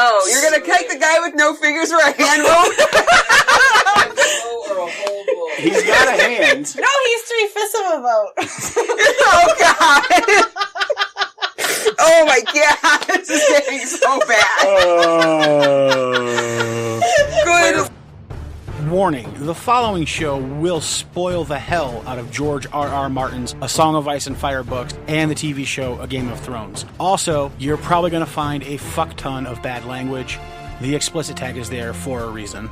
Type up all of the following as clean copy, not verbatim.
Oh, you're gonna take the guy with no fingers for a hand vote? He's got a hand. No, he's 3/5 of a vote. Oh, God. Oh, my God. This is getting so bad. Good. Warning, the following show will spoil the hell out of George R.R. Martin's A Song of Ice and Fire books and the TV show A Game of Thrones. Also, you're probably going to find a fuck ton of bad language. The explicit tag is there for a reason.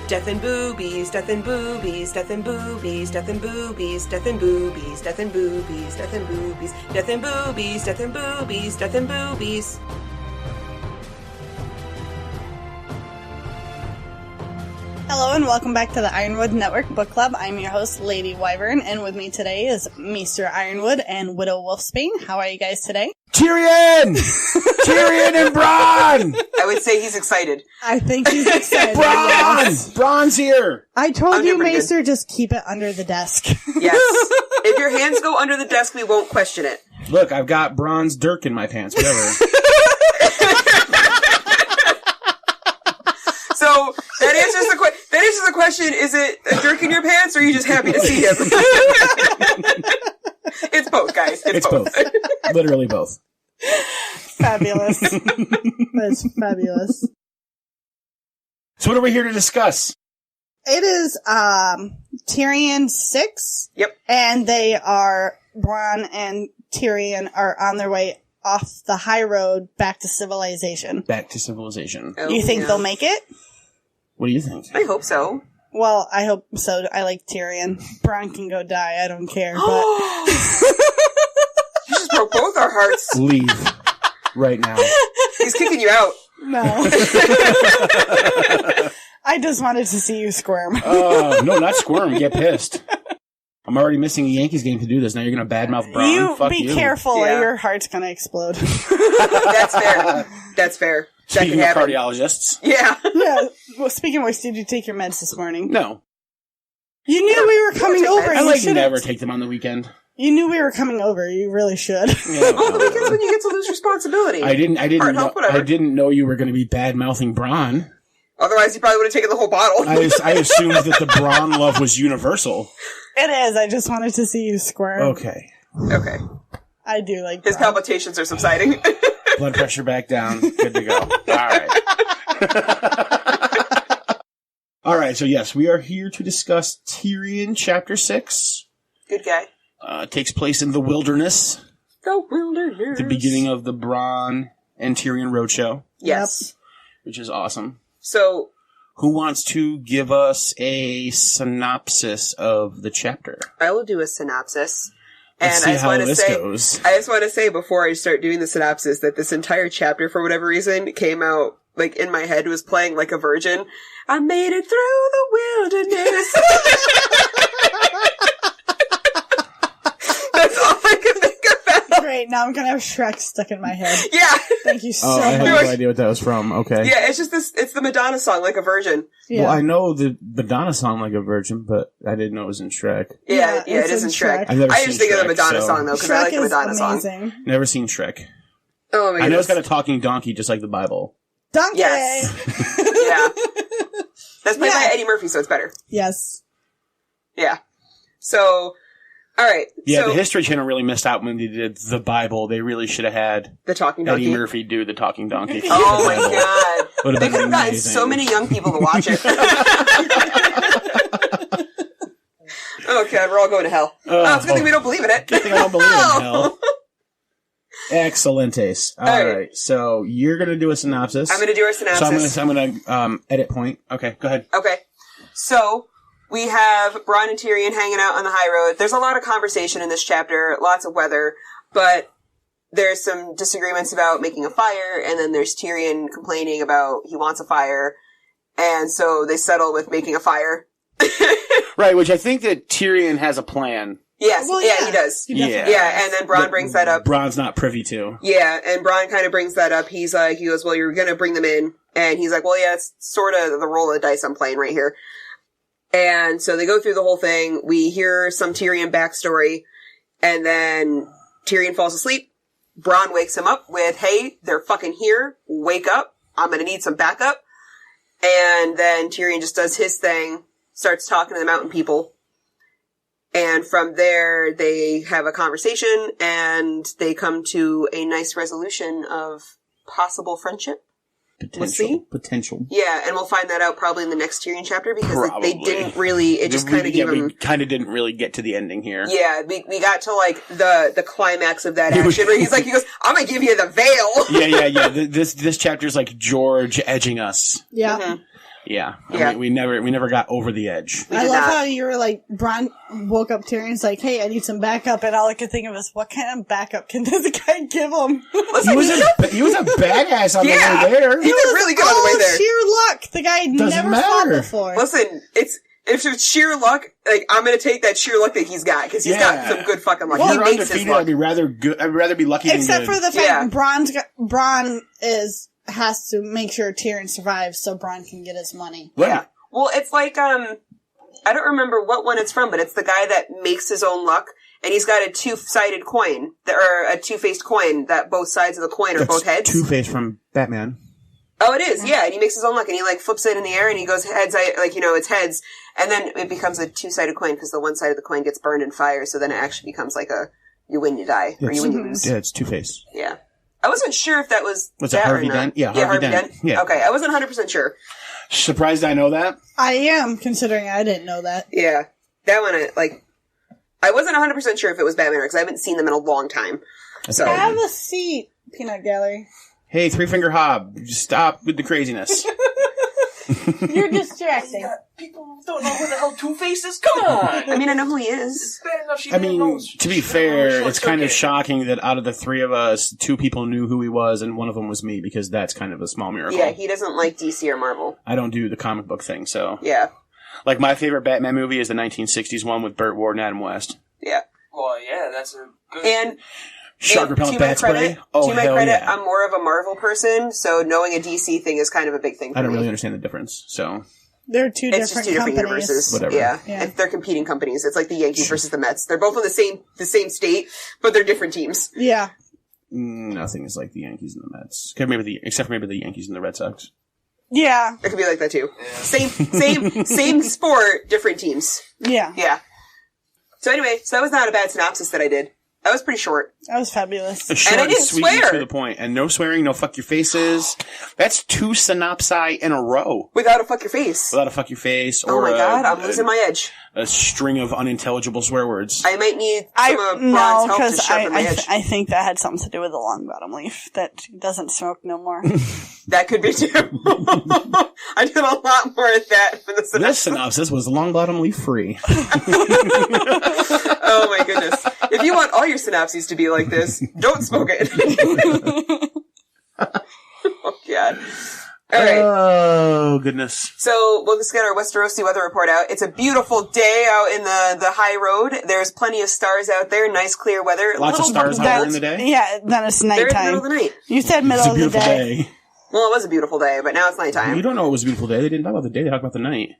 Death and boobies, death and boobies, death and boobies, death and boobies, death and boobies, death and boobies, death and boobies, death and boobies, death and boobies, death and boobies. Hello and welcome back to the Ironwood Network Book Club. I'm your host, Lady Wyvern, and with me today is Maester Ironwood and Widow Wolfsbane. How are you guys today? Tyrion! Tyrion and Bronn! I would say he's excited. I think he's excited. Bronn! Yes. Bronn's here! I told I'm you, doing pretty Maester, just keep it under the desk. Yes. If your hands go under the desk, we won't question it. Look, I've got Bronn's dirk in my pants, whatever. So, that answers the question, is it a jerk in your pants, or are you just happy to see him? It's both, guys. It's both. Literally both. Fabulous. That's fabulous. So what are we here to discuss? It is, Tyrion 6. Yep. And Bronn and Tyrion are on their way off the high road back to civilization. Back to civilization. Oh, You think yeah. thou make it? What do you think? I hope so. Well, I hope so. I like Tyrion. Bronn can go die. I don't care. But You just broke both our hearts. Leave. Right now. He's kicking you out. no. I just wanted to see you squirm. Oh, no, not squirm. Get pissed. I'm already missing a Yankees game to do this. Now you're going to badmouth Bronn? You Fuck be you. careful Yeah. or your heart's going to explode. That's fair. That's fair. That Speaking can of happen. cardiologists. Yeah. Yeah. Well, speaking of which, did you take your meds this morning? No. You knew we were coming take over. meds. I You like should've- never take them on the weekend. You knew we were coming over. You really should. Yeah, Oh, the weekend's when you get to lose responsibility. I didn't Heart health, whatever. know you were going to be bad-mouthing Bronn. Otherwise, you probably would have taken the whole bottle. I assumed that the Bronn love was universal. It is. I just wanted to see you squirm. Okay. Okay. I do like His Bronn. palpitations are subsiding. Blood pressure back down. Good to go. All right. All right, so yes, we are here to discuss Tyrion Chapter 6. Good guy. It takes place in the wilderness, The wilderness. the beginning of the Bronn and Tyrion roadshow, Yes. which is awesome. So, Who wants to give us a synopsis of the chapter? I will do a synopsis. Let's And see I just how want to this say, goes. I just want to say before I start doing the synopsis that this entire chapter, for whatever reason, came out like in my head, was playing like a virgin. I made it through the wilderness. That's all I could think about. Great. Now I'm going to have Shrek stuck in my head. Yeah. Thank you so Oh, I had much. no idea what that was from. Okay. Yeah, it's just this, it's the Madonna song, Like a Virgin. Yeah. Well, I know the Madonna song Like a Virgin, but I didn't know it was in Shrek. Yeah, Yeah, it it's is in in Shrek. Shrek. I've never I seen just think of the Shrek, Madonna so- song though, because I Shrek like the is Madonna song. amazing. Never seen Shrek. Oh my I know goodness. it's got a talking donkey just like the Bible. Donkey! Yes. Yeah. That's played by Yeah. Eddie Murphy, so it's better. Yes. Yeah. So, alright. Yeah, so, the History Channel really missed out when they did the Bible. They really should have had the talking donkey. Eddie Murphy do the talking donkey. For Oh the my Bible. god. Would've They been could have gotten amazing. so many young people to watch it. Oh god, we're all going to hell. Oh, it's a good thing we don't believe in it. Good thing I don't believe in Oh. hell. Excelentes. All All right. right. So you're going to do a synopsis. I'm going to do our synopsis. So I'm going to edit point. Okay, go ahead. Okay. So, we have Bronn and Tyrion hanging out on the high road. There's a lot of conversation in this chapter, lots of weather, but there's some disagreements about making a fire, and then there's Tyrion complaining about he wants a fire, and so they settle with making a fire. Right, which I think that Tyrion has a plan. Yes, Well, yeah, yeah. he does. He definitely Yeah, and then Bronn brings that up. Bronn's not privy to. Yeah, and Bronn kind of brings that up. He goes, well, you're gonna bring them in. And he's like, well, yeah, it's sort of the roll of the dice I'm playing right here. And so they go through the whole thing. We hear some Tyrion backstory, and then Tyrion falls asleep. Bronn wakes him up with, hey, they're fucking here. Wake up. I'm gonna need some backup. And then Tyrion just does his thing, starts talking to the mountain people. And from there, they have a conversation, and they come to a nice resolution of possible friendship. We'll see. Potential. Yeah, and we'll find that out probably in the next Tyrion chapter, because they didn't really, it just kind of we gave didn't really get to the ending here. Yeah, we got to, like, the climax of that action, where he goes, I'm gonna give you the veil! Yeah. This chapter's like George edging us. Yeah. Mm-hmm. Yeah. We never got over the edge. I love how you were like, Bronn woke up Tyrion's like, hey, I need some backup, and all I could think of is, what kind of backup can this guy give him? Listen, he was a badass on the way there. He was really good on the way there. Sheer luck. The guy never fought before. Listen, if it's sheer luck, like, I'm gonna take that sheer luck that he's got, because he's got some good fucking luck. Well, he makes his luck. I'd rather be lucky Except than for the fact Bronn has to make sure Tyrion survives so Bronn can get his money. Right. Yeah. Well, it's like, I don't remember what one it's from, but it's the guy that makes his own luck, and he's got a two-sided coin, or a two-faced coin, that both sides of the coin are both heads. Two-Face from Batman. Oh, it is, yeah, and he makes his own luck, and he, like, flips it in the air, and he goes heads, it's heads, and then it becomes a two-sided coin, because the one side of the coin gets burned in fire, so then it actually becomes like you win, you die, or you win, you lose. Yeah, it's Two-Face. Yeah. I wasn't sure if that was it Harvey Dent? Yeah, Harvey Dent. Yeah. Okay, I wasn't 100% sure. Surprised I know that? I am, considering I didn't know that. Yeah. That one, I wasn't 100% sure if it was Batman, because I haven't seen them in a long time. So. Have a seat, Peanut Gallery. Hey, Three-Finger Hobb, just stop with the craziness. You're distracting. People don't know who the hell Two-Face is. Come on! I mean, I know who he is. To be fair, it's kind of shocking that out of the three of us, two people knew who he was, and one of them was me, because that's kind of a small miracle. Yeah, he doesn't like DC or Marvel. I don't do the comic book thing, so. Yeah. Like, my favorite Batman movie is the 1960s one with Burt Ward and Adam West. Yeah. Well, yeah, that's a good... And... Shark repellent bat spray? To my credit, I'm more of a Marvel person, so knowing a DC thing is kind of a big thing for me. I don't really understand the difference, so... They're two different It's just two different universes. Whatever. Yeah. They're competing companies. It's like the Yankees versus the Mets. They're both in the same state, but they're different teams. Yeah. Nothing is like the Yankees and the Mets. Except for maybe the Yankees and the Red Sox. Yeah. It could be like that too. Yeah. Same sport, different teams. Yeah. Yeah. So anyway, that was not a bad synopsis that I did. That was pretty short. That was fabulous. Short and I didn't sweet swear. And to the point. And no swearing, no fuck your faces. That's 2 synopsi in a row. Without a fuck your face. Without a fuck your face. Oh my god, I'm losing my edge. A string of unintelligible swear words. I might need some of Bronn's help to sharpen my edge. I think that had something to do with the long bottom leaf that doesn't smoke no more. That could be too. I did a lot more of that for the synopsis. This synopsis was long bottom leaf free. Oh my goodness. If you want all your synopses to be like this, don't smoke it. Oh god. Alright. Oh goodness. So we'll just get our Westerosi weather report out. It's a beautiful day out in the high road. There's plenty of stars out there. Nice clear weather. Lots of stars out in the day? Yeah, then it's nighttime. They're in the middle of the night. You said middle of the day. Well, it was a beautiful day, but now it's nighttime. You don't know it was a beautiful day. They didn't talk about the day. They talked about the night.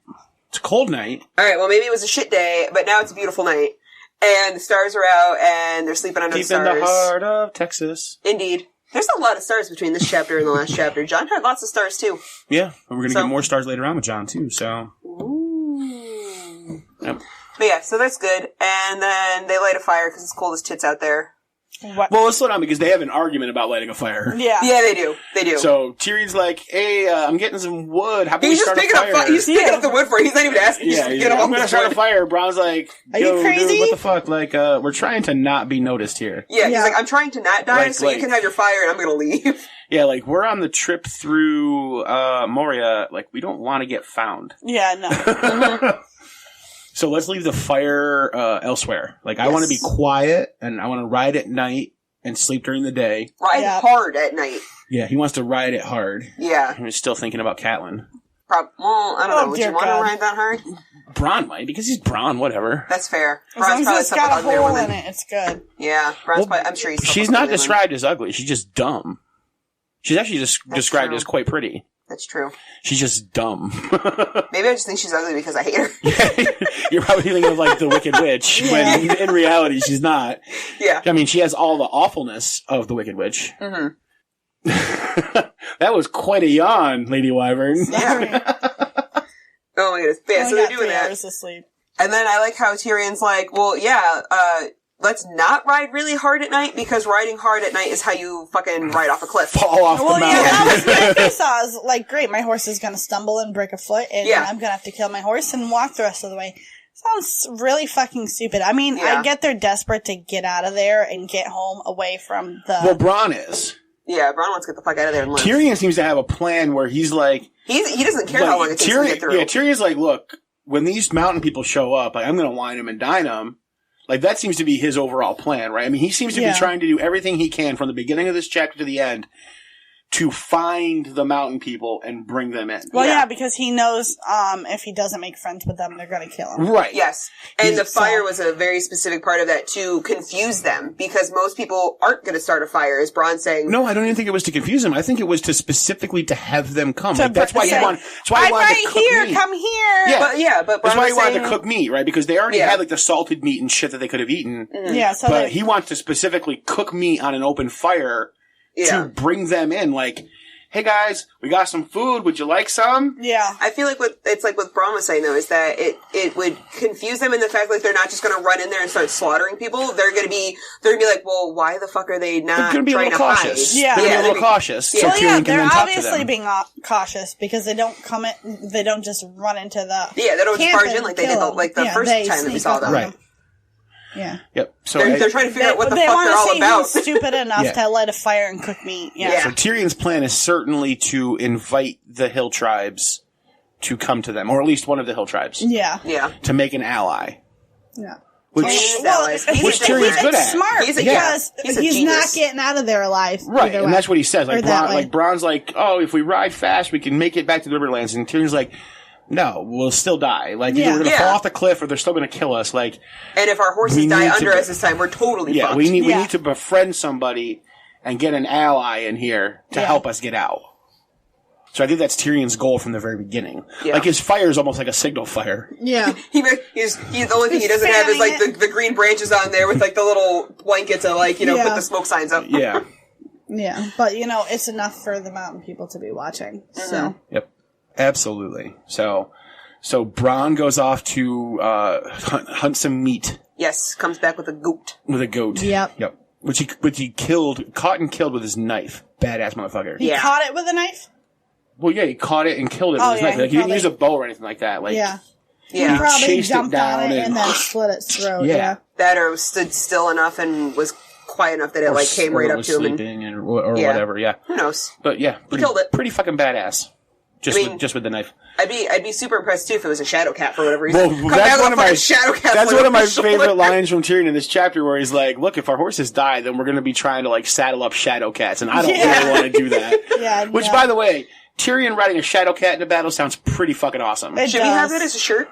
It's a cold night. Alright, well maybe it was a shit day, but now it's a beautiful night. And the stars are out, and they're sleeping under the stars. Deep in the heart of Texas. Indeed. There's a lot of stars between this chapter and the last chapter. John had lots of stars, too. Yeah, and we're going to get more stars later on with John, too, so... Ooh. Yep. But yeah, so that's good. And then they light a fire because it's cold as tits out there. What? Well, let's slow down because they have an argument about lighting a fire. Yeah. Yeah, they do. They do. So Tyrion's like, hey, I'm getting some wood. How about He's we just start picking a fire? He's picking up the wood for it. He's not even asking. Yeah, I'm going to start a fire. Brown's like, are you crazy? Dude, what the fuck? Like, we're trying to not be noticed here. Yeah, he's like, I'm trying to not die so you like, can have your fire and I'm going to leave. Yeah, like, we're on the trip through Moria. Like, we don't want to get found. Yeah, no. So let's leave the fire elsewhere. Like, I want to be quiet and I want to ride at night and sleep during the day. Ride hard at night. Yeah, he wants to ride it hard. Yeah. He's still thinking about Catelyn. Well, I don't know. Would you want to ride that hard? Bronn might, because he's Bronn, whatever. That's fair. As long as it's got a hole in it, it's good. Yeah, Bronn's probably, I'm sure he's She's not described as ugly. She's just dumb. She's actually just described as quite pretty. That's true. She's just dumb. Maybe I just think she's ugly because I hate her. You're probably thinking of like the Wicked Witch, when in reality she's not. Yeah. I mean, she has all the awfulness of the Wicked Witch. Mm-hmm. That was quite a yawn, Lady Wyvern. Sorry. Oh my goodness. Yeah, I so they're got doing 3 that. hours of sleep. And then I like how Tyrion's like, well, yeah, let's not ride really hard at night, because riding hard at night is how you fucking ride off a cliff. Fall off Well, the yeah, mountain. that was my first thought. I was like, great, my horse is going to stumble and break a foot, and Yeah. I'm going to have to kill my horse and walk the rest of the way. Sounds really fucking stupid. I mean, Yeah. I get they're desperate to get out of there and get home away from the... Well, Bronn is. Yeah, Bronn wants to get the fuck out of there and live. Tyrion seems to have a plan where he's like... He doesn't care how long it takes to get through. Yeah, Tyrion's like, look, when these mountain people show up, like, I'm going to wine them and dine them. Like, that seems to be his overall plan, right? I mean, he seems to be trying to do everything he can from the beginning of this chapter to the end to find the mountain people and bring them in. Well, yeah, because he knows if he doesn't make friends with them, they're going to kill him. Right. Yes. And the fire was a very specific part of that to confuse them, because most people aren't going to start a fire, as Bronn's saying. No, I don't even think it was to confuse them. I think it was to specifically to have them come. To Like, that's why he say, wanted. That's why he I'm wanted right to cook here, meat. come here! Yeah, But that's Bronn why was he wanted saying, to cook meat, right? Because they already Yeah. had like the salted meat and shit that they could have eaten. Yeah, so But he wants to specifically cook meat on an open fire Yeah. to bring them in. Like, hey guys, we got some food. Would you like some? yeah. I feel like what Bronn was saying though is that it would confuse them in the fact like they're not just going to run in there and start slaughtering people. They're going to be like, well, why the fuck are they They're not going to be a trying little to cautious. hide? Yeah. They're going to be a Yeah, little cautious. So Well, Tyrion yeah, can they're then talk to obviously them. being cautious because they don't they don't just run into the Yeah, they don't just camp barge in and like they did kill the them. first They time that we sneak saw up them. on Right. Yeah. Yep. So They're trying to figure out what the they fuck want they're to all see about. who's stupid enough Yeah. to light a fire and cook meat. Yeah. Yeah. So Tyrion's plan is certainly to invite the hill tribes to come to them, or at least one of the hill tribes, Yeah. Yeah. to make an ally. Yeah. Which, He's Well, allies. Which Tyrion's good at. smart He's a- because he's a he's not genius. getting out of there alive. right, either and way. that's what he says. Or Like, that way. Bronn's like, oh, if we ride fast, we can make it back to the Riverlands. And Tyrion's like, no, we'll still die. Like, either Yeah. we're going to Yeah. fall off the cliff or they're still going to kill us. Like, And if our horses We die need to under be- us this time, we're totally yeah, fucked. we Yeah. need to befriend somebody and get an ally in here to Yeah. help us get out. So I think that's Tyrion's goal from the very beginning. Yeah. Like, his fire is almost like a signal fire. Yeah. He's the only thing he doesn't have is like the green branches on there with like the little blanket to like, Yeah. put the smoke signs up. Yeah. Yeah. But, it's enough for the mountain people to be watching. So. Yep. Absolutely. So Bronn goes off to hunt some meat Yes, comes back with a goat. with a goat. Yep. Which he caught and killed with his knife. Badass motherfucker. He Yeah. caught it with a knife? Well, yeah, he caught it and killed it with Oh, his yeah, knife. Like, he he didn't probably- use a bow or anything like that. Like, Yeah. Yeah. He probably chased it jumped on down it and- and then slit its throat. Yeah. Yeah. That or stood still enough and was quiet enough that it like came or right up was to him. And sleeping or Yeah. whatever. Yeah. who knows? But yeah, pretty, killed it. Pretty fucking badass. Just I mean- with the knife. I'd be super impressed too if it was a shadow cat for whatever reason. Well, Come that's back one with of a my fucking shadow cat. that's flying one of over my his shoulder. favorite lines from Tyrion in this chapter, where he's like, "Look, if our horses die, then we're going to be trying to like saddle up shadow cats, and I don't Yeah. really want to do that." Yeah. Which, no. by the way, Tyrion riding a shadow cat in a battle sounds pretty fucking awesome. It Should we have does. that as a shirt?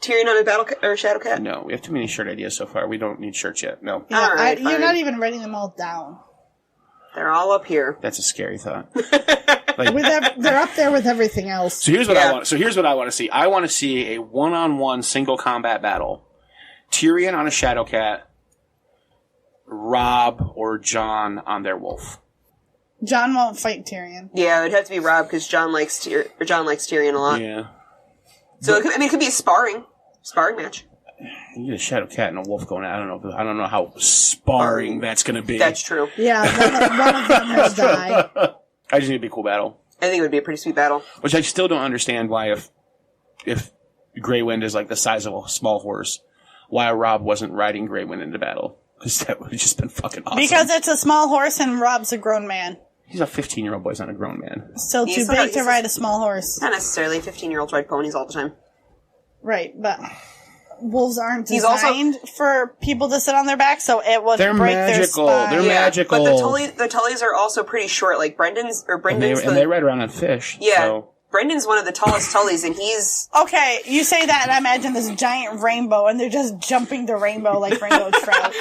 Tyrion on a battle or a shadow cat? No, we have too many shirt ideas so far. We don't need shirts yet. No, Yeah, Alright, you're fine. not even writing them all down. They're all up here. that's a scary thought. They're up there with everything else. So here's what I Yeah. want. So here's what I want to see. I want to see a one-on-one single combat battle. Tyrion on a shadow cat, Robb or Jon on their wolf. Jon won't fight Tyrion. Yeah, it'd have to be Robb because Jon likes Tyrion a lot. Yeah. So it could be a sparring match. You get a shadow cat and a wolf going out. I don't know how sparring that's going to be. That's true. Yeah, one of them will die. I just need it to be a cool battle. I think it would be a pretty sweet battle. Which I still don't understand why if Grey Wind is like the size of a small horse, why Robb wasn't riding Grey Wind into battle. Because that would have just been fucking awesome. Because it's a small horse and Robb's a grown man. He's a 15-year-old boy, he's not a grown man. Still He's too not- big to he's ride a small horse. Not necessarily. 15-year-olds ride ponies all the time. Right, but wolves aren't He's also- designed for people to sit on their back, so it would They're break magical. their spine. They're magical. But the Tullys are also pretty short. Like Brendan's And the, they ride around on fish. yeah. So. Brendan's one of the tallest tullies, and he's... Okay, you say that, and I imagine this giant rainbow, and they're just jumping the rainbow like rainbow trout.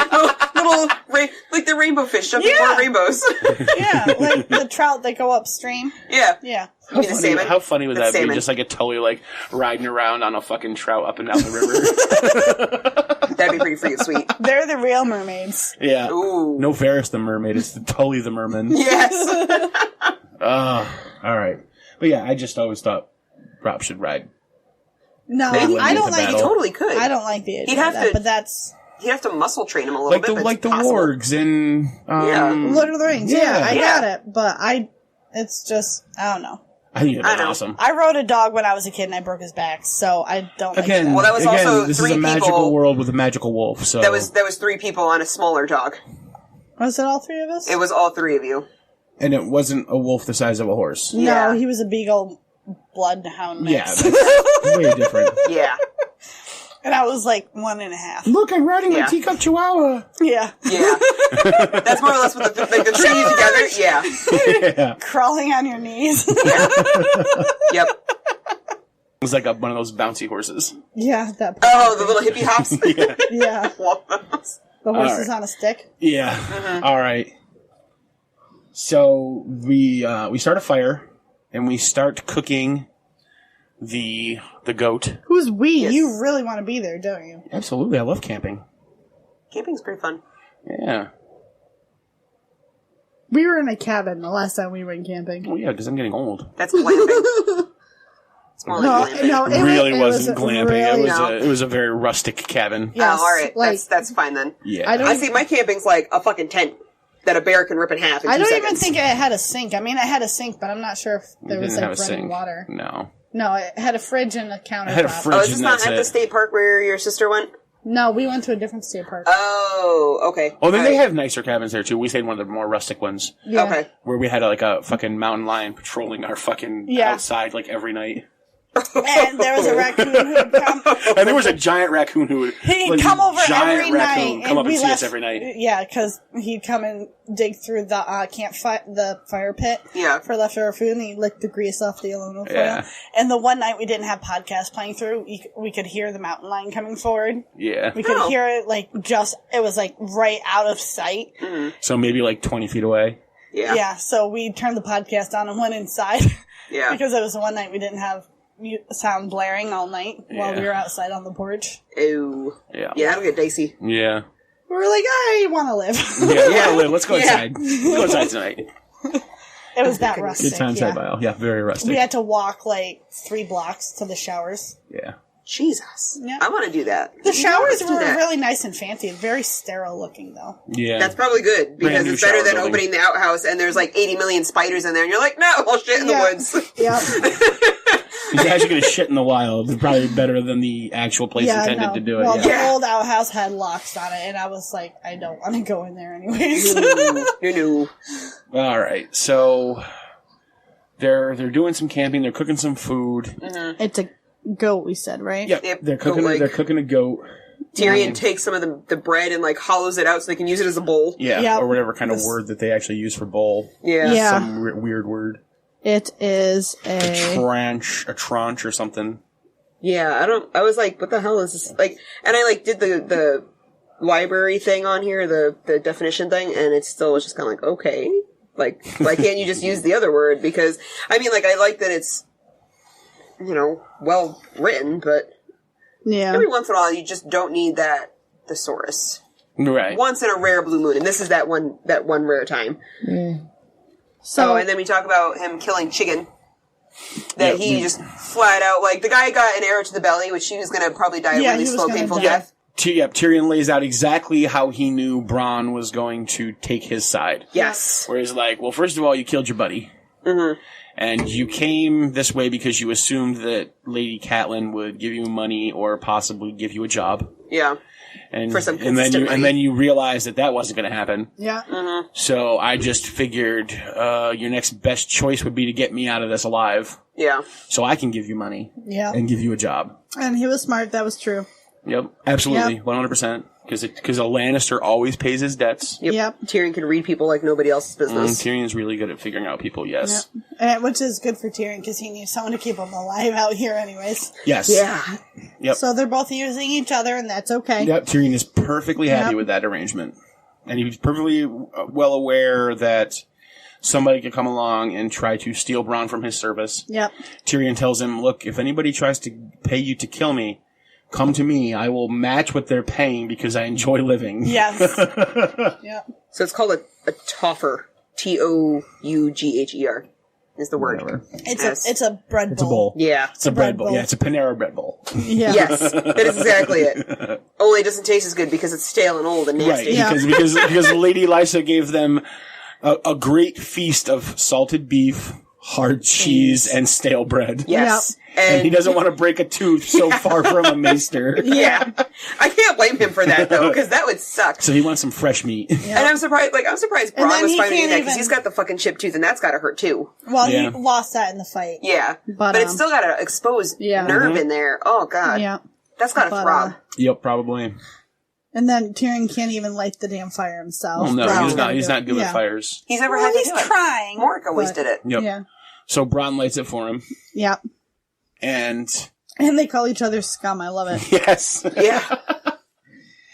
like the rainbow fish jumping over rainbows. Yeah, like the trout that go upstream. Yeah. Yeah. How funny would that be? Salmon. Just like a tully, like, riding around on a fucking trout up and down the river. That'd be pretty freaking sweet. They're the real mermaids. Yeah. Ooh. No Varys the mermaid, it's the Tully the merman. Yes. Alright. But yeah, I just always thought Rob should ride. No, Maybe I don't into like battle. He totally could. I don't like the idea He'd have of that, to- but that's... He'd have to muscle train him a little bit. but Like it's the possible. wargs in Lord of the Rings. Yeah, I Yeah. got it, but it's just, I don't know. I think it'd I be know. awesome. I rode a dog when I was a kid and I broke his back, so I don't like Again, that. Well, that was also this is three a magical people. world with a magical wolf, so That was 3 people on a smaller dog. Was it all three of us? It was all 3 of you. and it wasn't a wolf the size of a horse. No, Yeah. he was a beagle bloodhound Yeah, mix. that's way different. Yeah. And I was like 1.5. Look, I'm riding Yeah. my teacup chihuahua. Yeah. Yeah. That's more or less what the 3 of you together. Yeah. Yeah. Crawling on your knees. Yep. It was like one of those bouncy horses. Yeah, that. Oh, the little hippie hops. Yeah. The horse is on a stick. Yeah. All right. So we start a fire and we start cooking the goat. Who's we? Yes. You really want to be there, don't you? Absolutely, I love camping. Camping's pretty fun. Yeah. We were in a cabin the last time we went camping. Well, yeah, because I'm getting old. That's glamping. It's more like glamping. No, It really wasn't was glamping. really- It was a very rustic cabin. Yes, Oh, all right. like, That's fine then. Yeah. I don't I see. My camping's like a fucking tent that a bear can rip in half in 2 I don't seconds. even think it had a sink. I mean, it had a sink, but I'm not sure if there It was didn't like have a running sink. water. No. No, it had a fridge and a countertop. had a fridge. Oh, is this and not that's at it. the state park where your sister went? No, we went to a different state park. Oh, okay. Oh, then All they right. have nicer cabins there too. We stayed in one of the more rustic ones Yeah. Okay. where we had like a fucking mountain lion patrolling our fucking Yeah. outside like every night. And there was a raccoon who would come. And there was a giant raccoon who would He'd like, come over giant every raccoon night, come up and we and see left. us every night. Yeah, because he'd come and dig through the the fire pit Yeah. for leftover food, and he'd lick the grease off the aluminum foil. Yeah. And the one night we didn't have podcasts playing through, we could hear the mountain lion coming forward. Yeah. We could Oh. hear it it was like right out of sight. So maybe like 20 feet away. Yeah. Yeah, so we turned the podcast on and went inside Yeah. because it was the one night we didn't have sound blaring all night while we Yeah. were outside on the porch. Ew. Yeah. Yeah, that'll get dicey. Yeah. We were like, I want to live. Yeah. Let's go outside. Let's go outside tonight. It was that rustic. Good times, yeah. Bile. Yeah, very rustic. We had to walk like 3 blocks to the showers. Yeah. Jesus. Yeah. I want to do that. The showers do were that. really nice and fancy, very sterile looking though. Yeah. That's probably good because Brand new it's better shower than building. opening the outhouse and there's like 80 million spiders in there and you're like, no, I'll shit in Yeah. the woods. Yep. He's actually going to shit in the wild. It's probably better than the actual place intended to do it. Well, yeah. the old outhouse had locks on it, and I was like, I don't want to go in there anyways. No. All right. So they're doing some camping. They're cooking some food. It's a goat, we said, right? Yeah. Yep, They're cooking. but, like- They're cooking a goat. Tyrion takes some of the bread and like hollows it out so they can use it as a bowl. Yeah. Yep. Or whatever kind of word that they actually use for bowl. Yeah. Yeah. Some weird word. It is A tranche or something. Yeah, I was like, what the hell is this? Like, and I like did the library thing on here, the definition thing, and it still was just kind of like, okay. Like, why can't you just use the other word? Because, I mean, like, I like that it's, well written, but Yeah. every once in a while you just don't need that thesaurus. Right. Once in a rare blue moon, and this is that one rare time. So, And then we talk about him killing Chicken. That Yeah, he just flat out, like, the guy got an arrow to the belly, which he was gonna probably die a Yeah, really he was slow, gonna painful die. death. Tyrion lays out exactly how he knew Bronn was going to take his side. Yes. Where he's like, well, first of all, you killed your buddy. Mm-hmm. And you came this way because you assumed that Lady Catelyn would give you money or possibly give you a job. Yeah. And, For some and then consistent you money. and then you realized that wasn't going to happen. yeah. So I just figured your next best choice would be to get me out of this alive, Yeah. so I can give you money Yeah. and give you a job. And he was smart, that was true. Yep, absolutely, 100%. Because a Lannister always pays his debts. Yep. Tyrion can read people like nobody else's business. Tyrion's really good at figuring out people, yes. Yep. Which is good for Tyrion because he needs someone to keep him alive out here anyways. Yes. Yeah. Yep. So they're both using each other and that's okay. Yep, Tyrion is perfectly happy with that arrangement. And he's perfectly well aware that somebody could come along and try to steal Bronn from his service. Yep. Tyrion tells him, look, if anybody tries to pay you to kill me, come to me. I will match what they're paying because I enjoy living. Yes. Yep. So it's called a toffer. Tougher is the word. Whatever. It's a bread bowl. It's a bowl. Yeah. It's a bread bowl. Yeah, it's a Panera bread bowl. Yeah. Yes, that is exactly it. Only it doesn't taste as good because it's stale and old and nasty. Right, Yeah. because Lady Lysa gave them a great feast of salted beef, hard cheese, and stale bread. Yes. And he doesn't want to break a tooth so far from a maester. Yeah. I can't blame him for that, though, because that would suck. So he wants some fresh meat. And I'm surprised And Bronn then was he fine with can't that, because even- he's got the fucking chipped tooth, and that's gotta hurt, too. Well, Yeah. he lost that in the fight. Yeah. But, It's still got an exposed Yeah. nerve in there. Oh, God. Yeah. That's gotta But, throb. Yep, probably. And then Tyrion can't even light the damn fire himself. Oh no, Bronn he's not good with Yeah. fires. He's never Well, had to he's do it. trying. Mork always but- did it. Yep. Yeah. So Bronn lights it for him, Yep. and And they call each other scum. I love it. yes, Yeah.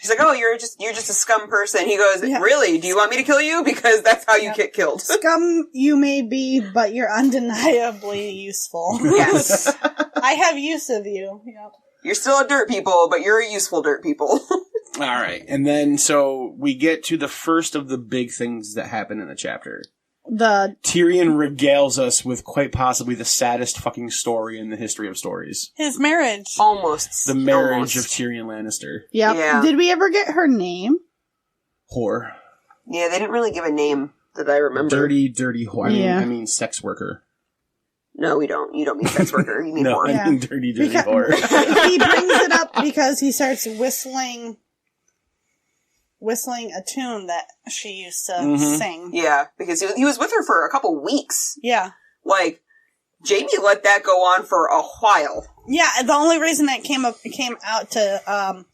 He's like, oh, you're just a scum person. He goes, Yeah. really? Do you want me to kill you? Because that's how you Yeah. get killed. Scum you may be, but you're undeniably useful. Yes. I have use of you. Yep. You're still a dirt people, but you're a useful dirt people. all right. And then so we get to the first of the big things that happen in the chapter. The Tyrion regales us with quite possibly the saddest fucking story in the history of stories. his marriage. Almost. The marriage Almost. of Tyrion Lannister. Yep. Yeah. Did we ever get her name? Whore. Yeah, they didn't really give a name that I remember. Dirty whore. Yeah. I mean sex worker. No, we don't. You don't mean sex worker. You mean No, whore. I mean dirty Because- whore. He brings it up because he starts whistling a tune that she used to sing. Yeah, because he was with her for a couple weeks. Yeah. Like, Jamie let that go on for a while. Yeah, the only reason that came out to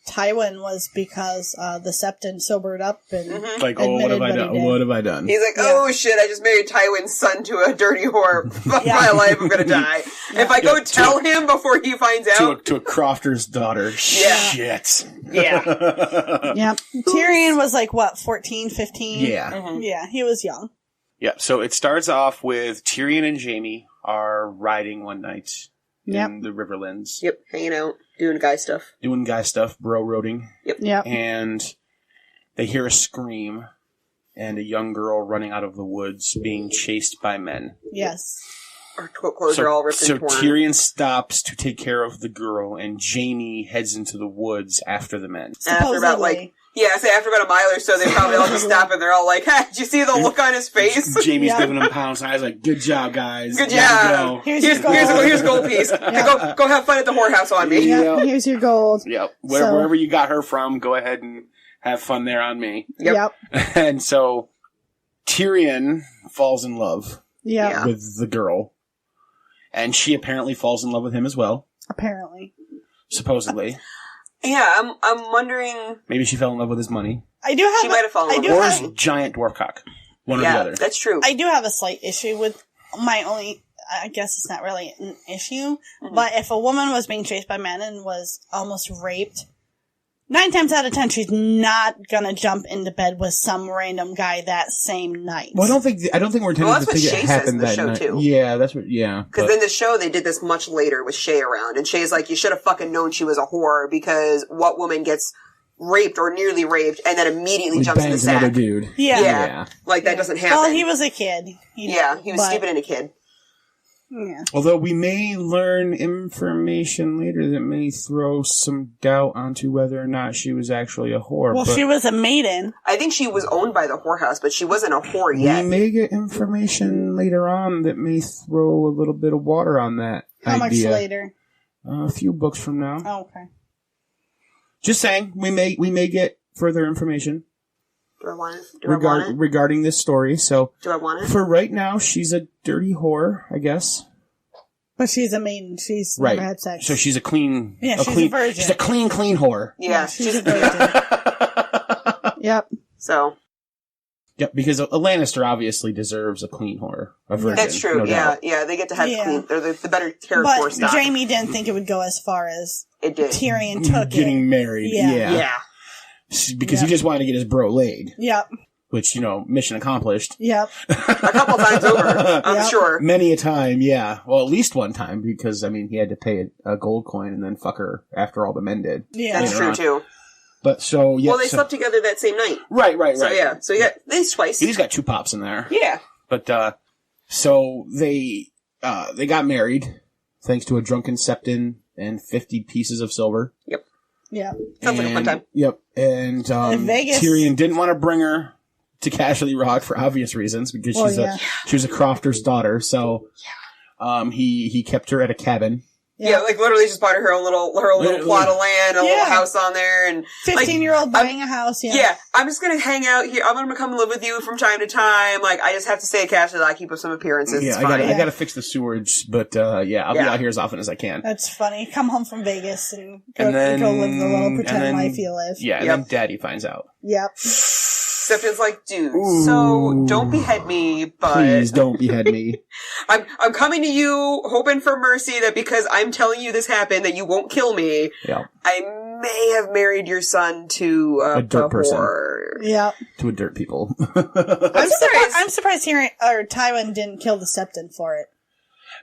Tywin was because the Septon sobered up and Like, oh, what admitted have I what he done? did. What have I done? He's like, oh shit, I just married Tywin's son to a dirty whore. Fuck Yeah. my life, I'm gonna die. If I go tell him before he finds out, To a crofter's daughter. Yeah. Shit. yeah. Yeah. Tyrion was like, what, 14, 15? Yeah. Yeah, he was young. Yeah, so it starts off with Tyrion and Jaime are riding one night in the Riverlands. Yep, hanging out, doing guy stuff. Doing guy stuff, bro-roading. Yep. And they hear a scream and a young girl running out of the woods being chased by men. Yes. Our clothes are all ripped So and torn. Tyrion stops to take care of the girl, and Jaime heads into the woods after the men. After about after about a mile or so, they probably all just stop and they're all like, hey, did you see the look on his face? Jaime's Yeah. giving him pounds, and I was like, good job, guys. Good Way to job. go. Here's your Here's a gold piece. Hey, go have fun at the whorehouse on me. Yep. Yep. Here's your gold. Yep. So- Wherever you got her from, go ahead and have fun there on me. Yep. And so Tyrion falls in love Yeah. with the girl. And she apparently falls in love with him as well, Apparently. supposedly. Yeah, I'm wondering. Maybe she fell in love with his money. I do have She might have fallen in love Or with his him. giant dwarf cock. One or the Yeah, other. that's true. I do have a slight issue with my only, I guess it's not really an issue, but if a woman was being chased by men and was almost raped, 9 times out of 10 she's not gonna jump into bed with some random guy that same night. Well, I don't think we're intending Well, that's to what think Shay it says happened in the that show, night. too. Yeah, that's what. Yeah, Because but- in the show, they did this much later with Shay around, and Shay's like, you should have fucking known she was a whore, because what woman gets raped or nearly raped and then immediately he jumps in the bangs another sack? dude. Yeah. Yeah. Like, that doesn't happen. Well, he was a kid. He was but- stupid and a kid. Yeah. Although we may learn information later that may throw some doubt onto whether or not she was actually a whore. Well, but she was a maiden. I think she was owned by the whorehouse, but she wasn't a whore yet. we may get information later on that may throw a little bit of water on that How idea. much later? A few books from now. Oh, okay. Just saying, we may get further information Do I want it? Do I want it? regarding this story. So Do I want it? for right now, she's a dirty whore, I guess. But she's a maiden. She's Right. never had sex. So she's a clean. Yeah, she's clean, a virgin. She's a clean whore. Yeah. she's a virgin. Yep. So. Yep, because a Lannister obviously deserves a clean whore. A virgin. That's true. No Yeah. doubt. Yeah. They get to have clean. They're the better But terraform stock. Jaime didn't think it would go as far as It did. Tyrion took Getting it. married. Yeah. Yeah. Because he just wanted to get his bro laid. Yep. Which, mission accomplished. Yep. A couple times over, I'm Yep. sure. Many a time, yeah. Well, at least one time, because, he had to pay a gold coin and then fuck her after all the men did. Yeah. That's later true on. too. But so, yeah. Well, they slept together that same night. Right. So yeah. So you got these twice. He's got 2 pops in there. Yeah. But, so they got married, thanks to a drunken septon and 50 pieces of silver. Yep. Yep. Sounds like a fun time. Yep. And, In Vegas. Tyrion didn't want to bring her to Castle Rock for obvious reasons, because she was a crofter's daughter, so, he kept her at a cabin. Yeah, like literally just bought her own little plot of land, a little house on there, and 15-year-old buying a house. Yeah. Yeah, I'm just gonna hang out here. I'm gonna come live with you from time to time. Like, I just have to stay at Castle Rock, keep up some appearances. Yeah, it's fine. I gotta fix the sewage, but I'll be out here as often as I can. That's funny. Come home from Vegas and go then, live the little pretend life you live. Yeah, and then Daddy finds out. Yep. Septon's like, dude, so don't behead me, but Please don't behead me. I'm coming to you hoping for mercy that because I'm telling you this happened that you won't kill me. Yeah. I may have married your son to A dirt person. whore. Yep. To a dirt people. I'm surprised Tywin didn't kill the Septon for it.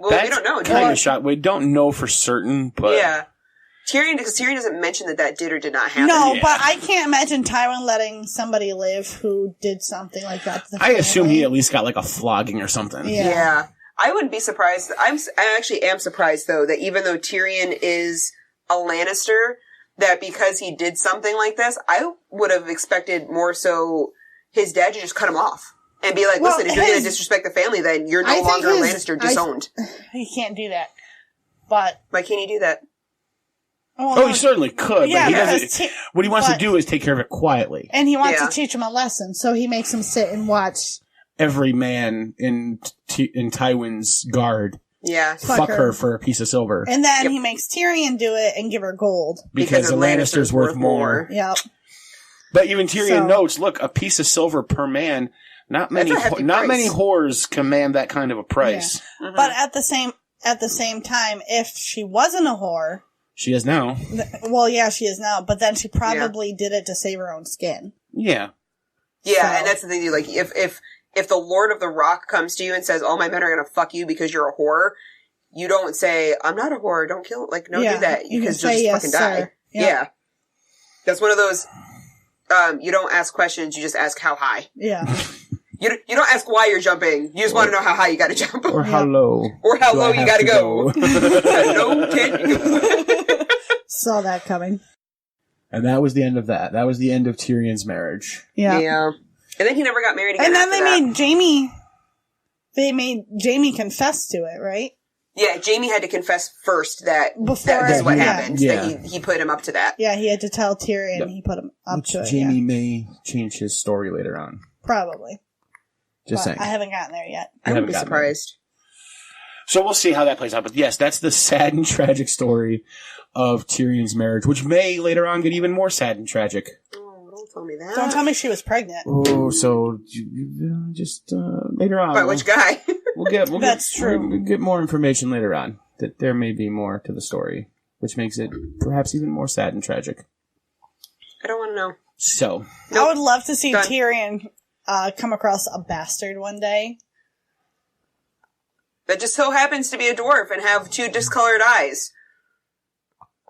Well, we don't know. Kind of shot. We don't know for certain, but Yeah. Because Tyrion doesn't mention that did or did not happen. No, Yeah. but I can't imagine Tywin letting somebody live who did something like that to the I assume family. he at least got like a flogging or something. Yeah. I wouldn't be surprised. I actually am surprised, though, that even though Tyrion is a Lannister, that because he did something like this, I would have expected more so his dad to just cut him off. And be like, listen, if you're going to disrespect the family, then you're no longer a Lannister, disowned. He can't do that. But... Why can't he do that? Oh, he certainly could, Yeah, but he doesn't. What he wants to do is take care of it quietly. And he wants to teach him a lesson, so he makes him sit and watch every man in Tywin's guard fuck her for a piece of silver. And then he makes Tyrion do it and give her gold. Because the Lannister's worth more. Yep. But even Tyrion notes, look, a piece of silver per man. Not many whores command that kind of a price. Yeah. Mm-hmm. But at the same time, if she wasn't a whore, she is now. Well, yeah, she is now. But then she probably did it to save her own skin. Yeah. Yeah, and that's the thing. Like, if the Lord of the Rock comes to you and says, "All my men are gonna fuck you because you're a whore," you don't say, "I'm not a whore. Don't kill." Like, no, do that because you'll just fucking die. Yep. Yeah. That's one of those. You don't ask questions. You just ask how high. Yeah. You don't ask why you're jumping. You just want to know how high you got to jump. Or how low. Or how low you got to go. How low can you go? Saw that coming. And that was the end of that. That was the end of Tyrion's marriage. Yeah. And then he never got married again. And then they made Jaime confess to it, right? Yeah, Jaime had to confess first that this is what happened. Yeah. That he put him up to that. Yeah, he had to tell Tyrion he put him up to it. Jaime may change his story later on. Probably. Just saying. I haven't gotten there yet. I wouldn't be surprised. So we'll see how that plays out. But yes, that's the sad and tragic story of Tyrion's marriage, which may later on get even more sad and tragic. Oh, don't tell me that. Don't tell me she was pregnant. Oh, so just later on. By which guy? We'll get more information later on. That there may be more to the story, which makes it perhaps even more sad and tragic. I don't want to know. So. I would love to see Tyrion come across a bastard one day. That just so happens to be a dwarf and have 2 discolored eyes.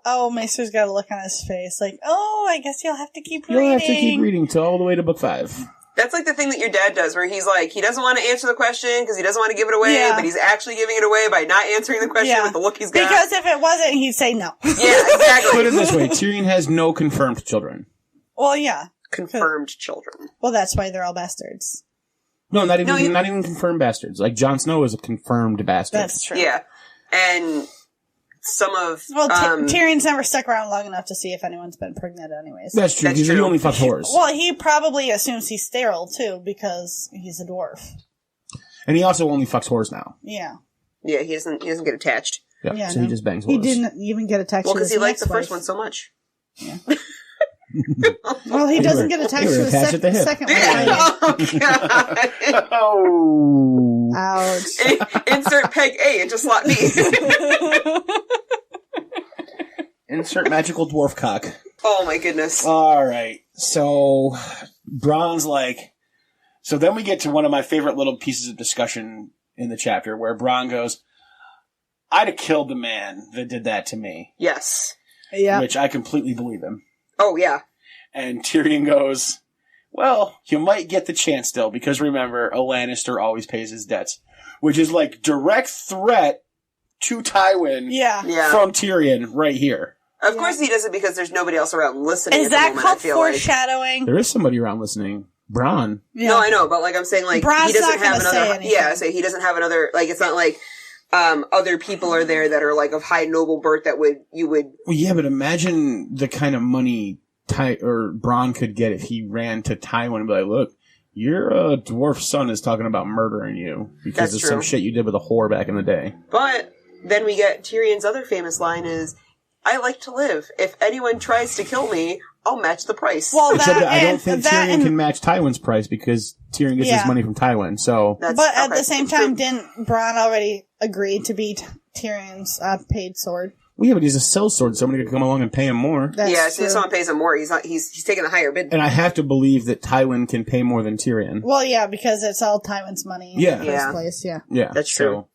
Oh, Maester's got a look on his face like, oh, I guess you'll have to keep reading. You'll have to keep reading till all the way to book 5. That's like the thing that your dad does, where he's like, he doesn't want to answer the question because he doesn't want to give it away, but he's actually giving it away by not answering the question with the look he's got. Because if it wasn't, he'd say no. Yeah, exactly. Put it this way, Tyrion has no confirmed children. Well, yeah. Confirmed children. Well, that's why they're all bastards. No, not even confirmed bastards. Like, Jon Snow is a confirmed bastard. That's true. Yeah. And some of... Tyrion's never stuck around long enough to see if anyone's been pregnant anyways. That's true, because he only fucks whores. Well, he probably assumes he's sterile, too, because he's a dwarf. And he also only fucks whores now. Yeah. Yeah, he doesn't get attached. Yep. Yeah, so no. he just bangs He Lois. didn't even get attached Well, to because his he liked the next first wife. one so much. Well, he doesn't get attached they to were his attached at the hip. second wife. either. Oh, God. Oh. Ouch. Insert peg A into slot B. Insert magical dwarf cock. Oh, my goodness. All right. So, Bronn's like... So then we get to one of my favorite little pieces of discussion in the chapter where Bronn goes, I'd have killed the man that did that to me. Yes. Yeah. Which I completely believe him. Oh, yeah. And Tyrion goes, well, you might get the chance still, because remember, a Lannister always pays his debts. Which is like direct threat to Tywin Yeah. Yeah. from Tyrion right here. Of course he does it because there's nobody else around listening. Is at the that moment, called I feel like. foreshadowing? There is somebody around listening. Bronn. Yeah. No, I know, but like I'm saying, like Bronn's he doesn't not have gonna say another. anything. Yeah, so he doesn't have another. Like it's not like other people are there that are like of high noble birth that you would. Well, yeah, but imagine the kind of money Bronn could get if he ran to Tywin and be like, look, your dwarf son is talking about murdering you because That's of some true. shit you did with a whore back in the day. But then we get Tyrion's other famous line is, "I like to live. If anyone tries to kill me, I'll match the price." Well, Except that that I don't and think that Tyrion and, can match Tywin's price because Tyrion gets Yeah. his money from Tywin. So That's, but at okay, the same it's time, true. didn't Bronn already agree to be Tyrion's paid sword? well, yeah, but he's a sellsword. Somebody could come along and pay him more. That's Yeah, so true. if someone pays him more, he's not. He's taking the higher bid. And I have to believe that Tywin can pay more than Tyrion. Well, yeah, because it's all Tywin's money in Yeah. the first Yeah. place. Yeah. Yeah, That's so- true.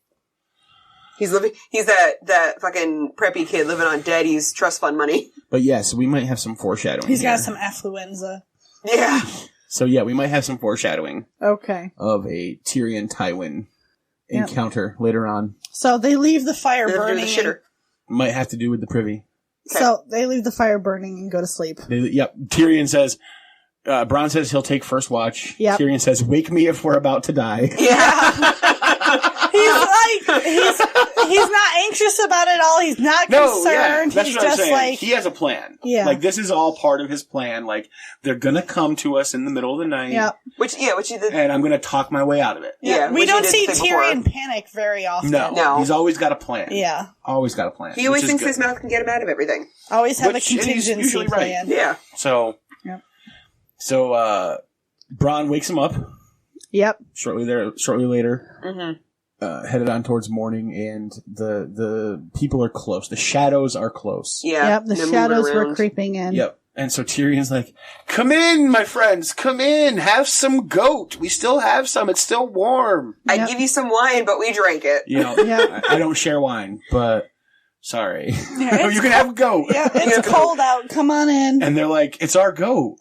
He's living. He's that fucking preppy kid living on daddy's trust fund money. But yes, we might have some foreshadowing. He's here. got some affluenza. Yeah. So yeah, we might have some foreshadowing Okay. of a Tyrion Tywin Yep. encounter later on. So they leave the fire They're burning. the shitter. Might have to do with the privy. Okay. So they leave the fire burning and go to sleep. Yep. Tyrion says, Bronn says he'll take first watch. Yep. Tyrion says, wake me if we're about to die. Yeah. He's not anxious about it all. He's not concerned. That's He's what I'm just saying. like, He has a plan. Yeah. Like, this is all part of his plan. Like, they're gonna come to us in the middle of the night. yeah. Which he did. And I'm gonna talk my way out of it. Yeah, We which he don't did see the thing before. Tyrion panic very often. No. He's always got a plan. Yeah. Always got a plan. He always which is thinks good. his mouth can get him out of everything. Always have Which- a and he's contingency usually right. plan. Yeah. So, Yep. so, Bronn wakes him up Yep. shortly later. Mm-hmm. Headed on towards morning, and the people are close. The shadows are close. Yeah. Yep. The They're moving shadows were around. creeping in. Yep. And so Tyrion's like, come in, my friends, come in, have some goat. We still have some. It's still warm. I'd Yep. give you some wine, but we drank it. You know, Yeah. I don't share wine, but sorry. Yeah, You can have goat. Yeah, it's cold out. Come on in. And they're like, it's our goat.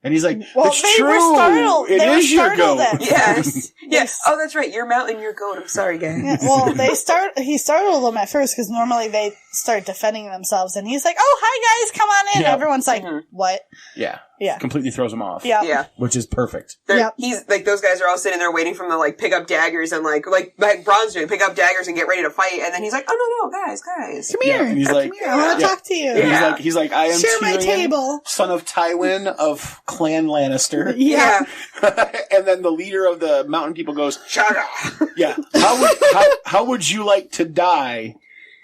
And he's like, Well, it's they true. were startled. It They were is your startled goat. at- Yes. Yes. Yes. Oh, that's right. Your mountain, your goat. I'm sorry, guys. Yeah, well, he startled them at first because normally they start defending themselves, and he's like, "Oh, hi guys, come on in." Yeah. Everyone's like, Mhm. "What?" Yeah. Yeah. Completely throws him off. Yeah. Yeah. Which is perfect. Yep. He's like, those guys are all sitting there waiting for him to like pick up daggers and like Bronn's doing, pick up daggers and get ready to fight. And then he's like, oh no, guys. Come Yeah, here. and he's Come like, here. I want to yeah. talk to you. Yeah. He's like, I am Share my Tyrion, table. son of Tywin of Clan Lannister. Yeah. And then the leader of the mountain people goes, Chaga. yeah, how would you like to die,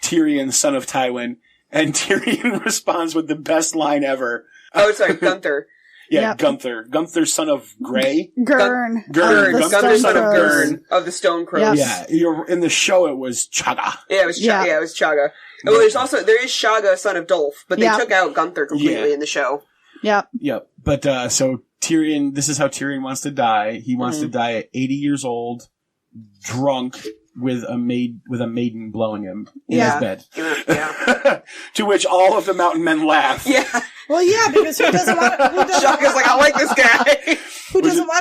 Tyrion, son of Tywin? And Tyrion responds with the best line ever. Oh, sorry, Gunther. Yeah, Yep. Gunther, son of Grey. Gurn. Gurn. Of the Gunther, Stone son of Crows. Gurn. Of the Stone Crows. Yep. Yeah, in the show it was Chaga. Yeah, it was Yeah. it was Chaga. Well, there is Chaga, son of Dolph, but they Yeah. took out Gunther completely Yeah. in the show. Yep. Yep. But so Tyrion, this is how Tyrion wants to die. He wants Mm-hmm. to die at 80 years old, drunk, with a maiden blowing him in Yeah. his bed. Yeah. To which all of the mountain men laugh. Yeah. Well, yeah, because who doesn't want Chaga's like, I like this guy.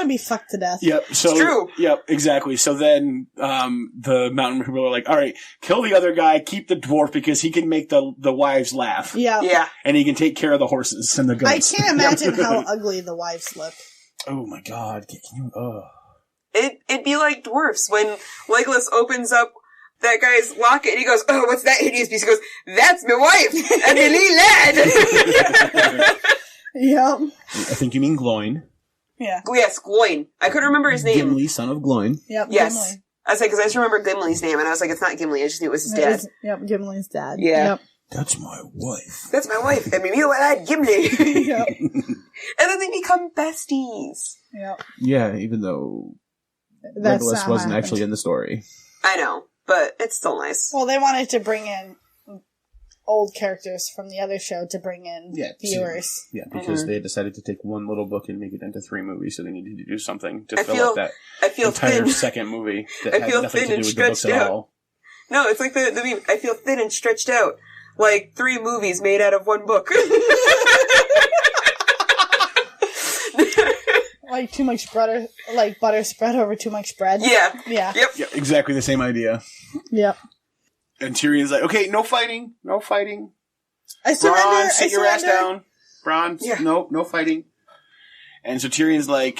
to be fucked to death? Yep. So, It's true. Yep. Exactly. So then, the mountain people are like, "All right, kill the other guy, keep the dwarf because he can make the wives laugh, Yeah. Yeah. and he can take care of the horses and the I goats." can't imagine how ugly the wives look. Oh my god! Can you? Oh. It'd be like dwarfs when Legolas opens up that guy's locket and he goes, "Oh, what's that hideous beast?" He goes, "That's my wife, and lad." Yep. I think you mean Gloin. Yeah. Oh, yes, Gloin. I couldn't remember his name. Gimli, son of Gloin. Yep. Yes. Gimli. I was like, because I just remember Gimli's name, and I was like, it's not Gimli. I just knew it was his dad. Yep, Gimli's dad. Yeah. Yep. That's my wife. That's my wife. I mean, you know what? I had Gimli. Yep. And then they become besties. Yep. Yeah, even though That's Legolas not wasn't what actually in the story. I know, but it's still nice. Well, they wanted to bring in old characters from the other show to bring in viewers. Yeah, because they decided to take one little book and make it into 3 movies, so they needed to do something to I fill feel- up that I feel entire thin. second movie that I had feel nothing thin to do and with the books stretched at out. all. No, it's like the meme. I feel thin and stretched out. Like 3 movies made out of 1 book. Like too much butter, like butter spread over too much bread. Yeah. Yeah. Yep. Yeah, exactly the same idea. Yep. And Tyrion's like, okay, no fighting. I surrender. Bronn, sit I your ass surrender. down. Bronn, Yeah. no fighting. And so Tyrion's like,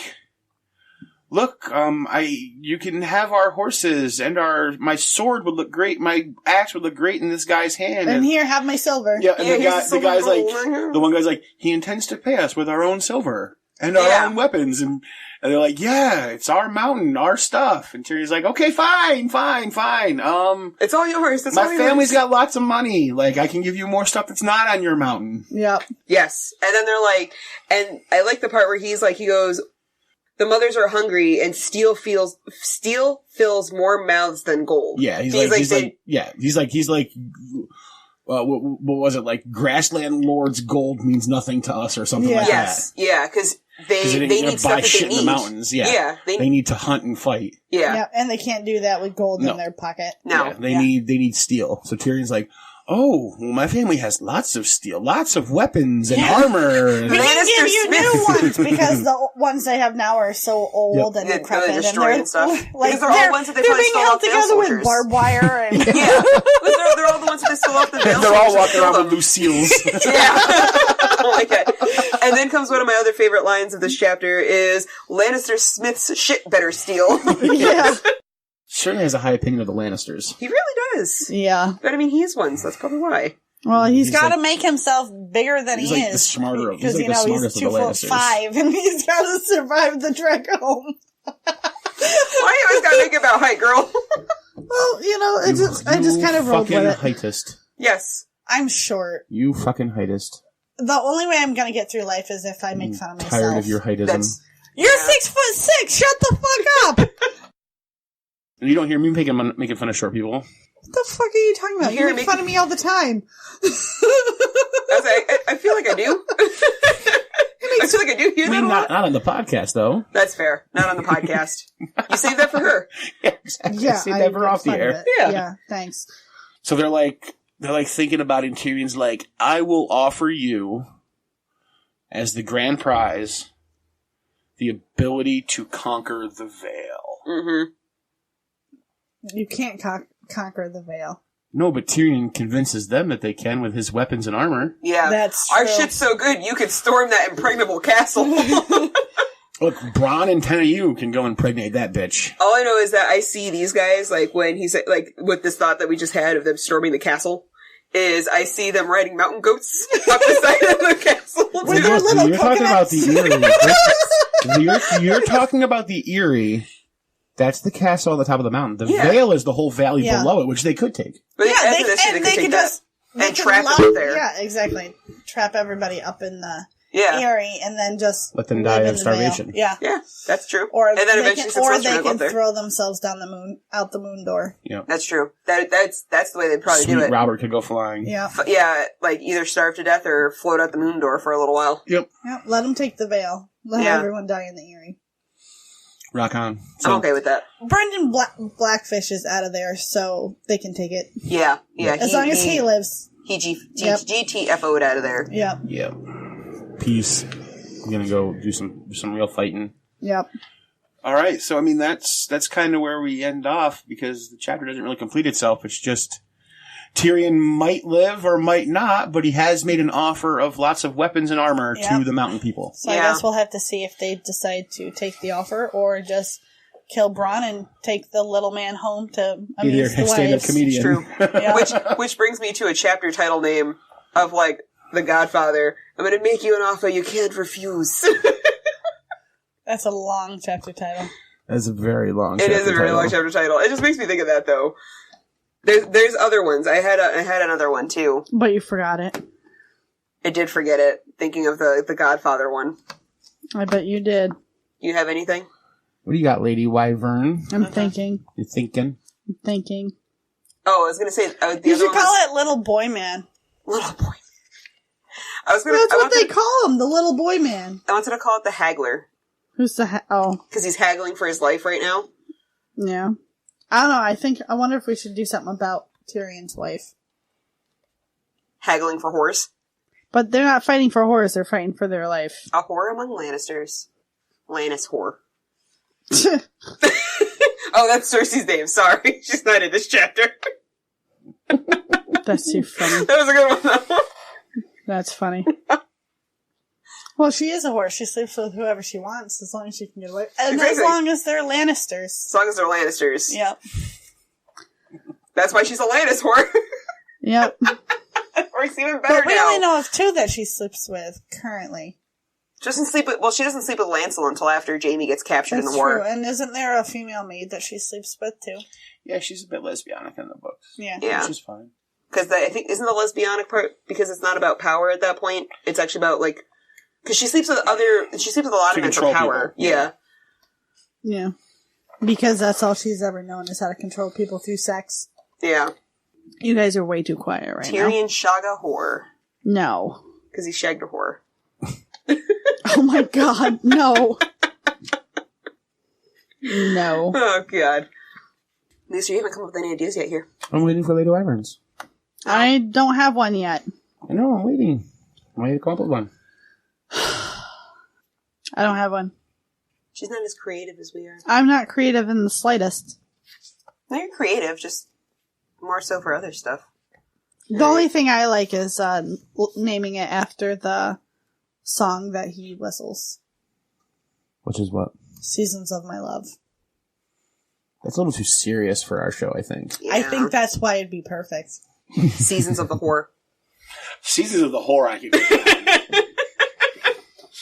look, you can have our horses and my sword would look great. My axe would look great in this guy's hand. And here, have my silver. yeah, and here's the guy's like, silver. the one guy's like, he intends to pay us with our own silver and our Yeah. own weapons. And they're like, yeah, it's our mountain, our stuff. And Tyrion's like, okay, fine. It's all yours. That's all My yours. family's got lots of money. Like, I can give you more stuff that's not on your mountain. Yep. Yes. And then they're like, and I like the part where he goes, the mothers are hungry and steel fills more mouths than gold. Yeah, he's like, what was it, like, grassland lords' gold means nothing to us or something like Yes. Yeah, because they that. need Buy stuff that shit they in need. the mountains. Yeah. Yeah. They need to hunt and fight. Yeah. Yep. And they can't do that with gold No. in their pocket. No. Yeah, they need steel. So Tyrion's like, oh, well, my family has lots of steel, lots of weapons and armor. And We can Maester give you Smith. new ones because the ones they have now are so old and Yeah, decrepit, they're and destroyed they're and stuff. like Because they're all ones that they probably being stole held off Vale together with soldiers. barbed wire and Yeah. They're all the ones that they stole off the Vale they're all soldiers walking and around killed with loose seals. Yeah. Oh my god. And then comes one of my other favorite lines of this chapter is Lannister Smith's shit better steal. yeah, Certainly has a high opinion of the Lannisters. He really does. yeah. But I mean, he is one, so that's probably why. Well, he's got to like- make himself bigger than he's he like is. the smarter of- he's because like the smartest he's of the 2'5", and he's got to survive the trek home. Why you always gotta make it about height, girl? Well, I just kind of rolled with it. Heightist. Yes. I'm short. You fucking heightist. The only way I'm gonna get through life is if I make fun of myself. Tired of your heightism. That's... You're Yeah. 6'6". Shut the fuck up. You don't hear me making fun of short people. What the fuck are you talking about? You You hear make me- fun of me all the time. I feel like I do. I feel like I do hear I that mean, a lot. not on the podcast, though. That's fair. Not on the podcast. You saved that for her. Yeah, exactly. Yeah, See, never make off the fun of air. it. Yeah. Yeah, thanks. So they're like thinking about it, and Tyrion's like, I will offer you, as the grand prize, the ability to conquer the Vale. Mm-hmm. You can't conquer the veil. No, but Tyrion convinces them that they can with his weapons and armor. Yeah. That's Our true. shit's so good, you could storm that impregnable castle. Look, Bronn and 10 of you can go impregnate that bitch. All I know is that I see these guys, like, when he's, like, with this thought that we just had of them storming the castle, is I see them riding mountain goats up the side of the castle. With too. their little You're talking about coconuts. the Eyrie. you're talking about the Eyrie. That's the castle on the top of the mountain. The Yeah. Vale is the whole valley Yeah. below it, which they could take. But Yeah, after this shit, they could could take that. just they And could trap lock- them up there. Yeah, exactly. Trap everybody up in the Yeah. Eyrie and then just Let them live die in of the Vale. starvation. Yeah. Yeah, that's true. Or and then they eventually can, or successful they go can up there. throw themselves down the moon, out the moon door. That's true. That's the way they'd probably Sweet do it. Robert could go flying. Yeah. Yeah, like either starve to death or float out the moon door for a little while. Yep. Yep. Let them take the veil. Let Yeah. everyone die in the Eyrie. Rock on. I'm okay with that. Brendan Blackfish is out of there, so they can take it. Yeah. As long as he lives. He Yep. GTFO'd out of there. Yep. Yep. Peace. I'm gonna go do some real fighting. Yep. All right, so I mean that's kind of where we end off because the chapter doesn't really complete itself. It's just Tyrion might live or might not, but he has made an offer of lots of weapons and armor Yeah. to the mountain people. So I Yeah. guess we'll have to see if they decide to take the offer or just kill Bronn and take the little man home to amuse Either the stand-up wives. comedian. True. Yeah. Which brings me to a chapter title name of like The Godfather. I'm gonna make you an offer you can't refuse. That's a long chapter title. That's a very long. It is a very long chapter title. It just makes me think of that though. There's other ones. I had another one too. But you forgot it. I did forget it. Thinking of the Godfather one. I bet you did. You have anything? What do you got, Lady Wyvern? I'm thinking. You're thinking? I'm thinking. Oh, I was going to say... you should call it Little Boy Man. Little Boy Man. That's what they call him, the Little Boy Man. I wanted to call it the Haggler. Who's the... Because he's haggling for his life right now. Yeah. I don't know. I wonder if we should do something about Tyrion's wife. Haggling for horse? But they're not fighting for horse, they're fighting for their life. A whore among Lannisters. Lannis whore. Oh, that's Cersei's name. Sorry. She's not in this chapter. That's too funny. That was a good one, though. That's funny. Well, she is a horse. She sleeps with whoever she wants, as long as she can get away. And exactly. as long as they're Lannisters. As long as they're Lannisters. Yep. That's why she's a Lannis whore. Yep. Works even better but we now. only know of 2 that she sleeps with, currently. She doesn't sleep with Lancel until after Jaime gets captured in the war. True. And isn't there a female maid that she sleeps with, too? Yeah, she's a bit lesbianic in the books. Yeah. Yeah. Which is fine. Because I think, isn't the lesbianic part, because it's not about power at that point, it's actually about, like, because she sleeps with a lot of men for power. People. Yeah. Yeah. Because that's all she's ever known is how to control people through sex. Yeah. You guys are way too quiet right now. Tyrion shaga whore. No. Because he shagged a whore. Oh my god, no. No. Oh god. Maester, you haven't come up with any ideas yet here. I'm waiting for Lady Wyverns. I don't have one yet. I know, I'm waiting. I'm waiting to come up with one. I don't have one. She's not as creative as we are. I'm not creative in the slightest. No, you're creative, just more so for other stuff. The only thing I like is naming it after the song that he whistles. Which is what? Seasons of My Love. That's a little too serious for our show, I think. Yeah. I think that's why it'd be perfect. Seasons of the Whore. Seasons of the Whore I could get behind.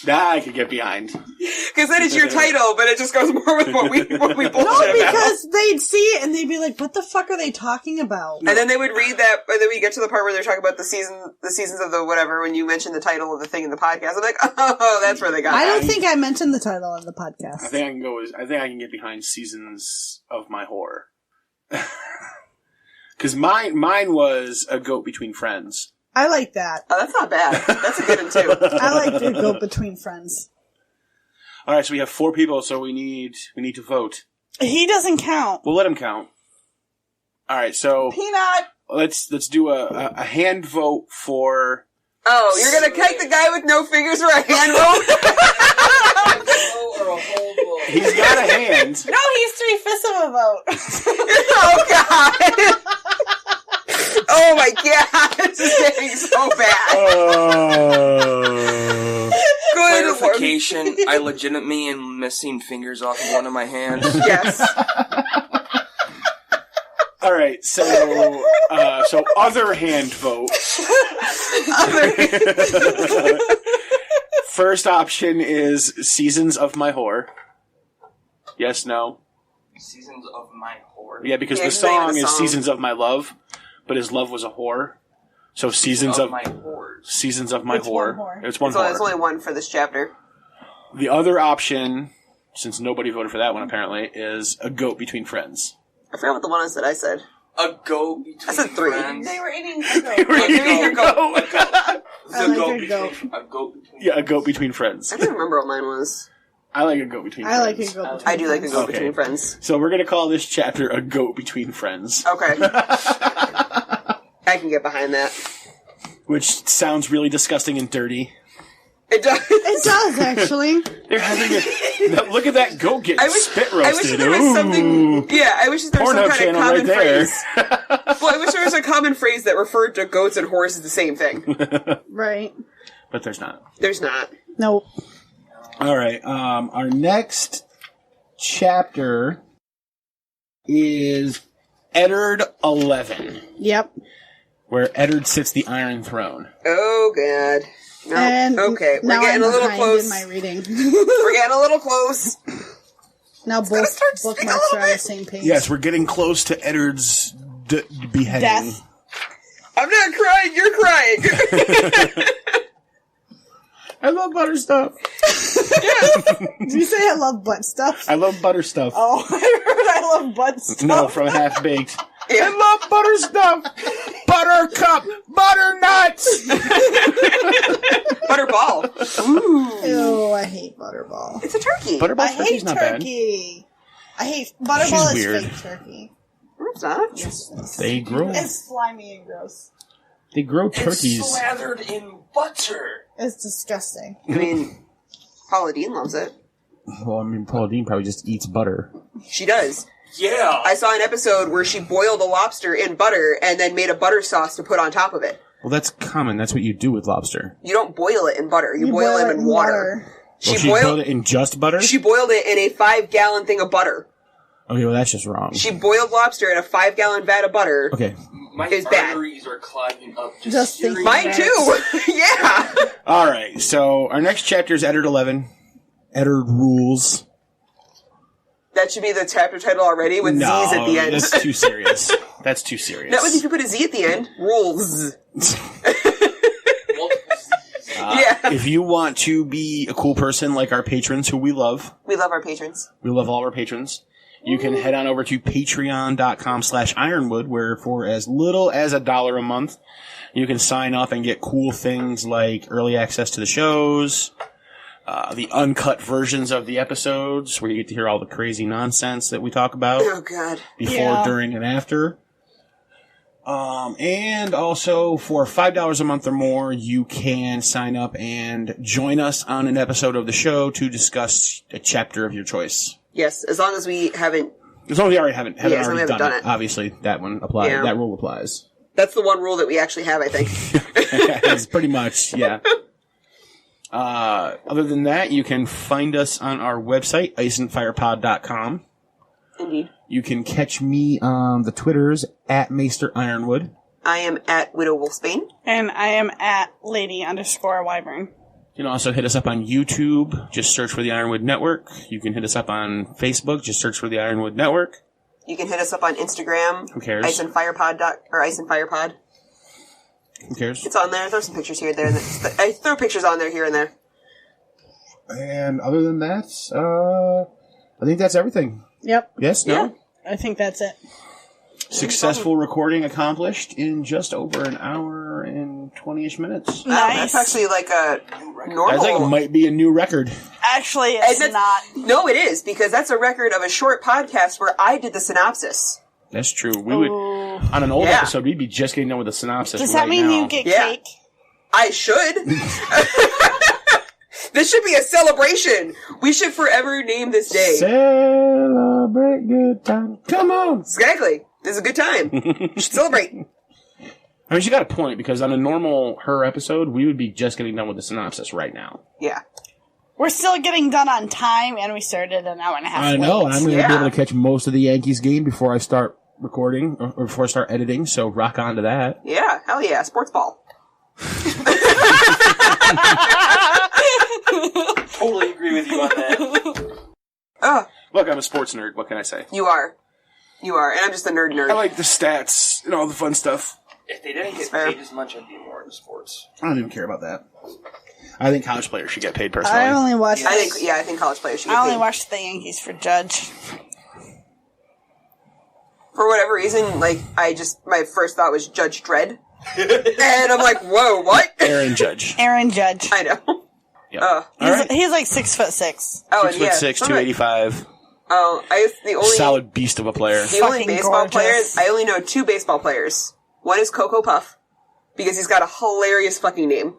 That I could get behind. Because then it's your title, but it just goes more with what we bullshit No, about. because they'd see it and they'd be like, what the fuck are they talking about? And then they would read that, and then we get to the part where they're talking about the seasons of the whatever, when you mention the title of the thing in the podcast. I'm like, oh, that's where they got I that. don't think I mentioned the title of the podcast. I think I can get behind Seasons of My Whore. Because mine was A Goat Between Friends. I like that. Oh, that's not bad. That's a good one, too. I like to go between friends. All right, so we have 4 people, so we need to vote. He doesn't count. We'll let him count. All right, so Peanut! let's do a hand vote for. Oh, you're gonna kite the guy with no fingers for a hand vote? Or a whole vote. He's got a hand. No, he's 3/5 of a vote. Oh, God. Oh, my God. This is getting so bad. Good Lord. Clarification, I legitimately am missing fingers off of one of my hands. Yes. All right, so other hand vote. First option is Seasons of My Whore. Yes, no? Seasons of My Whore. Yeah, because Yeah, the it's the name of song the is song. Seasons of My Love, but his love was a whore. So Seasons of My Whores. Seasons of My It's Whore. one whore. It's one So whore. there's only one for this chapter. The other option, since nobody voted for that one apparently, is A Goat Between Friends. I forgot what the one is that I said. A goat between I said 3. friends. They were eating You're a goat. I The like goat a goat. between a goat between Yeah, A Goat Between Friends. I don't remember what mine was. I like A Goat Between I Friends. like a goat between I do like the friends. go Okay. between friends. So we're gonna call this chapter A Goat Between Friends. Okay. I can get behind that. Which sounds really disgusting and dirty. It does. It does, actually. They're having a... Look at that goat getting spit roasted. I wish there was something. Yeah, I wish there was some Pornhub kind of channel common right there. phrase. Well, I wish there was a common phrase that referred to goats and horses the same thing. Right. But there's not. There's not. Nope. All right. Our next chapter is Eddard 11, Yep. where Eddard sits the Iron Throne. Oh, God. No. And Okay, we're now getting I'm a little behind close. in my reading. We're getting a little close. Now both bookmarks are on the same page. Yes, we're getting close to Eddard's beheading. Death. I'm not crying, you're crying. I love butter stuff. Did you say I love butt stuff? I love butter stuff. Oh, I heard I love butt stuff. No, from Half Baked. Yeah. I love butter stuff. Buttercup. Butternuts. Butterball. Ooh. Ew, I hate Butterball. It's a turkey. Butterball I hate turkey's not bad. turkey. I hate Butterball She's is weird. fake turkey. It's not. They grow. It's slimy and gross. They grow It's turkeys. slathered in butter. It's disgusting. I mean, Paula Dean loves it. Well, I mean, Paula Dean probably just eats butter. She does. Yeah. I saw an episode where she boiled a lobster in butter and then made a butter sauce to put on top of it. Well, that's common. That's what you do with lobster. You don't boil it in butter. You boil it in water. Well, she boiled it in just butter? She boiled it in a 5-gallon thing of butter. Okay, well, that's just wrong. She boiled lobster in a 5-gallon vat of butter. Okay. My It's bad. arteries are clogging up. Just thinking Mine too. Yeah. All right, so our next chapter is Eddard 11. Eddard Rules. That should be the chapter title already with Z's at the end. that's too serious. That's too serious. Not with if you put a Z at the end. Rules. Yeah. If you want to be a cool person like our patrons who we love We love our patrons. all our patrons, you can head on over to patreon.com/ironwood, where for as little as $1 a month, you can sign up and get cool things like early access to the shows, the uncut versions of the episodes, where you get to hear all the crazy nonsense that we talk about Oh, God. before, during, and after. And also for $5 a month or more, you can sign up and join us on an episode of the show to discuss a chapter of your choice. Yes, as long as we haven't... As long as we already haven't as long as we already haven't done done it. it. Obviously, that one applies. Yeah. That rule applies. That's the one rule that we actually have, I think. It's pretty much, yeah. Other than that, you can find us on our website, iceandfirepod.com. Indeed. You can catch me on the Twitters at Maester Ironwood. I am at Widow Wolfsbane. And I am at Lady_Wyvern. You can also hit us up on YouTube. Just search for the Ironwood Network. You can hit us up on Facebook. Just search for the Ironwood Network. You can hit us up on Instagram. Who cares? Iceandfirepod. Who cares? It's on there. Throw some pictures here and there. I throw pictures on there here and there. And other than that, I think that's everything. Yep. Yes? No? Yeah. I think that's it. Successful recording accomplished in just over an hour and 20-ish minutes. Wow, that's actually like a normal... I think it might be a new record. Actually, it's not. No, it is, because that's a record of a short podcast where I did the synopsis. That's true. We would, on an old episode, we'd be just getting done with the synopsis. Does that mean you get cake? I should. This should be a celebration. We should forever name this day. Celebrate good time. Come on. Exactly. This is a good time. Celebrate. I mean, she got a point, because on a normal her episode, we would be just getting done with the synopsis right now. Yeah. We're still getting done on time, and we started an hour and a half I know, late. and I'm going to be able to catch most of the Yankees game before I start recording, or before I start editing, so rock on to that. Yeah, hell yeah. Sports ball. Totally agree with you on that. Look, I'm a sports nerd. What can I say? You are. You are. And I'm just a nerd. I like the stats and all the fun stuff. If they didn't get paid as much, I'd be more into sports. I don't even care about that. I think college players should get paid personally. I only watched. I think college players should get I only paid. watched the Yankees for Judge. For whatever reason, like, my first thought was Judge Dredd. And I'm like, whoa, what? Aaron Judge. Aaron Judge. I know. Yeah. He's like 6'6". Oh, 6'6", 285. Oh, the only Solid beast of a player. The only Fucking baseball gorgeous. players, I only know 2 baseball players. One is Coco Puff, because he's got a hilarious fucking name.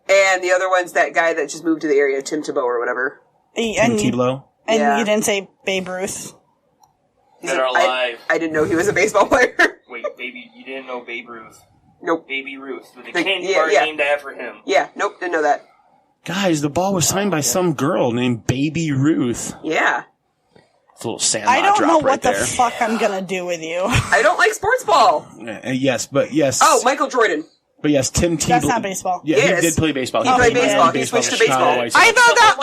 And the other one's that guy that just moved to the area, Tim Tebow or whatever. Tim Tebow. And Yeah. you didn't say Babe Ruth. That are alive. I didn't know he was a baseball player. Wait, baby, you didn't know Babe Ruth? Nope. Baby Ruth, with a Like, candy yeah, bar yeah. named after him. Yeah, nope, didn't know that. Guys, the ball was signed by some girl named Baby Ruth. Yeah. It's a little Sandlot I don't drop know right what the there. fuck I'm gonna do with you. I don't like sports ball. Yes, but yes. Oh, Michael Jordan. But yes, Tim Tebow. That's not baseball. Yeah, Yes. he did play baseball. He played played baseball. minor He league switched to with Chicago baseball. White Sox. I thought that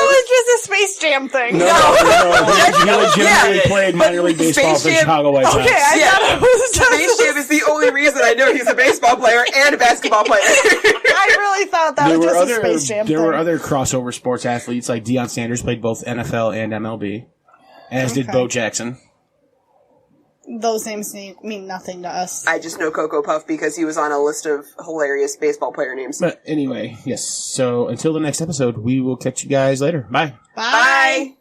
was just a Space Space Jam thing. No. He legitimately played minor league baseball for the Chicago White Sox. Okay, I thought it was Space Jam is the only reason I know he's a baseball player and a basketball player. I really thought that was just a Space Jam There thing. were other crossover sports athletes, like Deion Sanders played both NFL and MLB, as did Bo Jackson. Those names mean nothing to us. I just know Cocoa Puff because he was on a list of hilarious baseball player names. But anyway, yes. So until the next episode, we will catch you guys later. Bye. Bye.